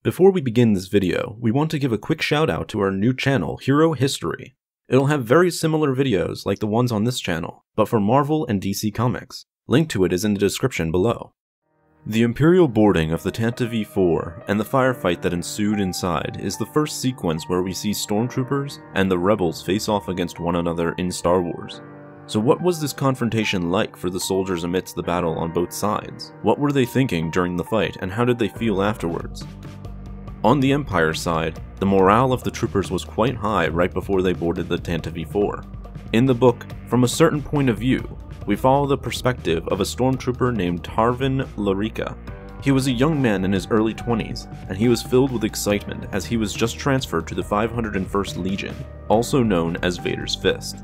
Before we begin this video, we want to give a quick shout out to our new channel, Hero History. It'll have very similar videos like the ones on this channel, but for Marvel and DC Comics. Link to it is in the description below. The Imperial boarding of the Tantive IV and the firefight that ensued inside is the first sequence where we see stormtroopers and the rebels face off against one another in Star Wars. So what was this confrontation like for the soldiers amidst the battle on both sides? What were they thinking during the fight, and how did they feel afterwards? On the Empire side, the morale of the troopers was quite high right before they boarded the Tantive IV. In the book, from a certain point of view, we follow the perspective of a stormtrooper named Tarvin Larica. He was a young man in his early 20s, and he was filled with excitement as he was just transferred to the 501st Legion, also known as Vader's Fist.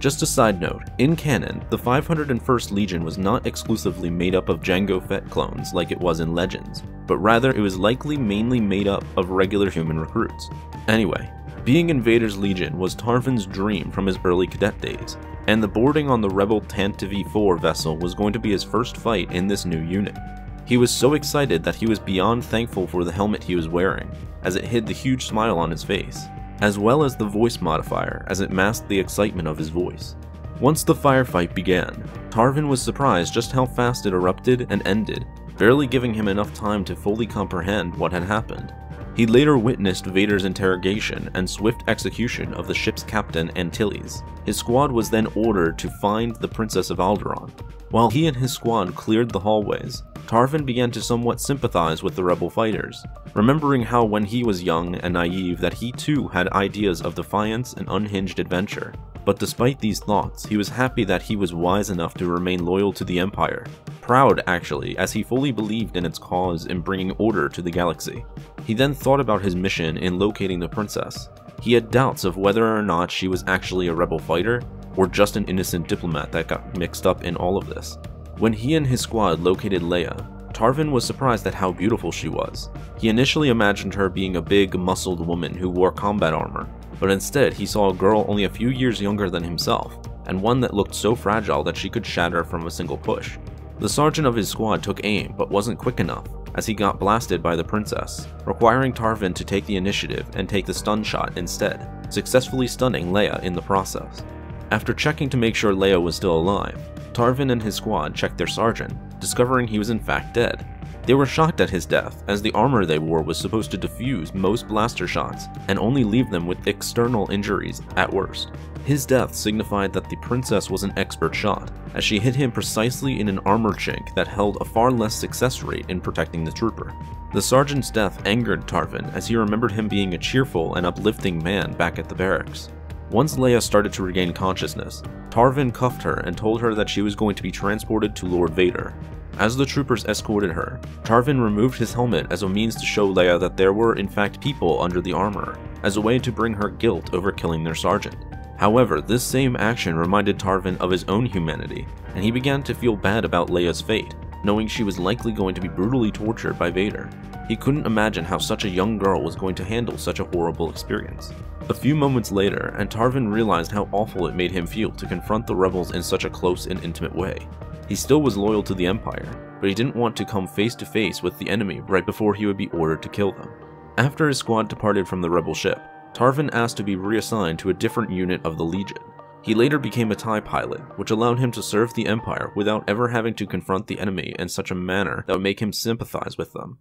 Just a side note, in canon, the 501st Legion was not exclusively made up of Jango Fett clones like it was in Legends, but rather it was likely mainly made up of regular human recruits. Anyway, being in Vader's Legion was Tarvin's dream from his early cadet days, and the boarding on the rebel Tantive IV vessel was going to be his first fight in this new unit. He was so excited that he was beyond thankful for the helmet he was wearing, as it hid the huge smile on his face, as well as the voice modifier as it masked the excitement of his voice. Once the firefight began, Tarvin was surprised just how fast it erupted and ended, barely giving him enough time to fully comprehend what had happened. He later witnessed Vader's interrogation and swift execution of the ship's captain Antilles. His squad was then ordered to find the Princess of Alderaan. While he and his squad cleared the hallways, Tarvin began to somewhat sympathize with the rebel fighters, remembering how when he was young and naive that he too had ideas of defiance and unhinged adventure. But despite these thoughts, he was happy that he was wise enough to remain loyal to the Empire. Proud, actually, as he fully believed in its cause in bringing order to the galaxy. He then thought about his mission in locating the princess. He had doubts of whether or not she was actually a rebel fighter, or just an innocent diplomat that got mixed up in all of this. When he and his squad located Leia, Tarvin was surprised at how beautiful she was. He initially imagined her being a big, muscled woman who wore combat armor, but instead he saw a girl only a few years younger than himself, and one that looked so fragile that she could shatter from a single push. The sergeant of his squad took aim, but wasn't quick enough, as he got blasted by the princess, requiring Tarvin to take the initiative and take the stun shot instead, successfully stunning Leia in the process. After checking to make sure Leia was still alive, Tarvin and his squad checked their sergeant, discovering he was in fact dead. They were shocked at his death, as the armor they wore was supposed to defuse most blaster shots and only leave them with external injuries at worst. His death signified that the princess was an expert shot, as she hit him precisely in an armor chink that held a far less success rate in protecting the trooper. The sergeant's death angered Tarvin, as he remembered him being a cheerful and uplifting man back at the barracks. Once Leia started to regain consciousness, Tarvin cuffed her and told her that she was going to be transported to Lord Vader. As the troopers escorted her, Tarvin removed his helmet as a means to show Leia that there were in fact people under the armor, as a way to bring her guilt over killing their sergeant. However, this same action reminded Tarvin of his own humanity, and he began to feel bad about Leia's fate, knowing she was likely going to be brutally tortured by Vader. He couldn't imagine how such a young girl was going to handle such a horrible experience. A few moments later, and Tarvin realized how awful it made him feel to confront the rebels in such a close and intimate way. He still was loyal to the Empire, but he didn't want to come face to face with the enemy right before he would be ordered to kill them. After his squad departed from the rebel ship, Tarvin asked to be reassigned to a different unit of the Legion. He later became a TIE pilot, which allowed him to serve the Empire without ever having to confront the enemy in such a manner that would make him sympathize with them.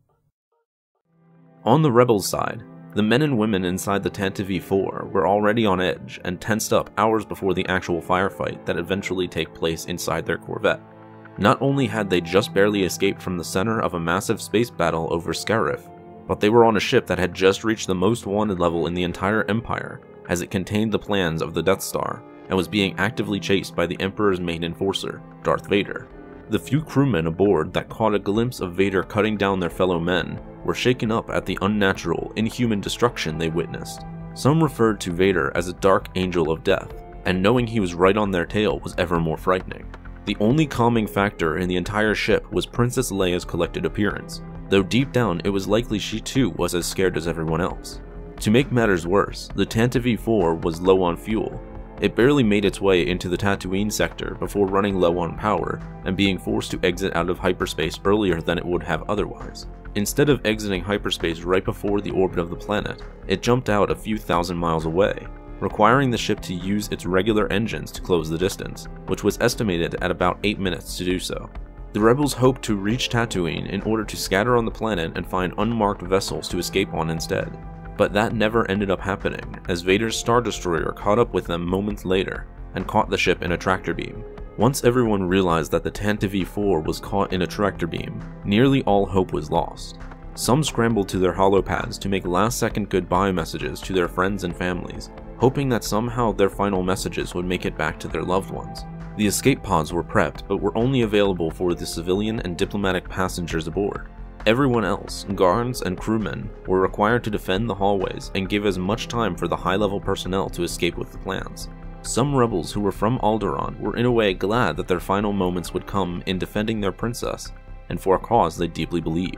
On the rebels' side, the men and women inside the Tantive IV were already on edge and tensed up hours before the actual firefight that eventually take place inside their Corvette. Not only had they just barely escaped from the center of a massive space battle over Scarif, but they were on a ship that had just reached the most wanted level in the entire Empire, as it contained the plans of the Death Star and was being actively chased by the Emperor's main enforcer, Darth Vader. The few crewmen aboard that caught a glimpse of Vader cutting down their fellow men were shaken up at the unnatural, inhuman destruction they witnessed. Some referred to Vader as a dark angel of death, and knowing he was right on their tail was ever more frightening. The only calming factor in the entire ship was Princess Leia's collected appearance, though deep down it was likely she too was as scared as everyone else. To make matters worse, the Tantive IV was low on fuel. It barely made its way into the Tatooine sector before running low on power and being forced to exit out of hyperspace earlier than it would have otherwise. Instead of exiting hyperspace right before the orbit of the planet, it jumped out a few thousand miles away, requiring the ship to use its regular engines to close the distance, which was estimated at about 8 minutes to do so. The rebels hoped to reach Tatooine in order to scatter on the planet and find unmarked vessels to escape on instead, but that never ended up happening, as Vader's Star Destroyer caught up with them moments later and caught the ship in a tractor beam. Once everyone realized that the Tantive IV was caught in a tractor beam, nearly all hope was lost. Some scrambled to their holopads to make last-second goodbye messages to their friends and families, hoping that somehow their final messages would make it back to their loved ones. The escape pods were prepped, but were only available for the civilian and diplomatic passengers aboard. Everyone else, guards and crewmen, were required to defend the hallways and give as much time for the high-level personnel to escape with the plans. Some rebels who were from Alderaan were in a way glad that their final moments would come in defending their princess, and for a cause they deeply believe.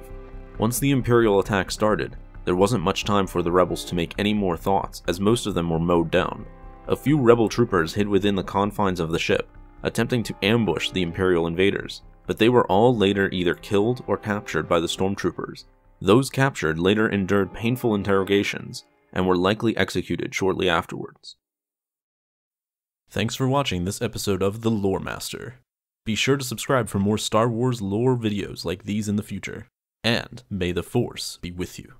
Once the Imperial attack started, there wasn't much time for the rebels to make any more thoughts, as most of them were mowed down. A few rebel troopers hid within the confines of the ship, attempting to ambush the Imperial invaders, but they were all later either killed or captured by the stormtroopers. Those captured later endured painful interrogations, and were likely executed shortly afterwards. Thanks for watching this episode of The Lore Master. Be sure to subscribe for more Star Wars lore videos like these in the future, and may the Force be with you.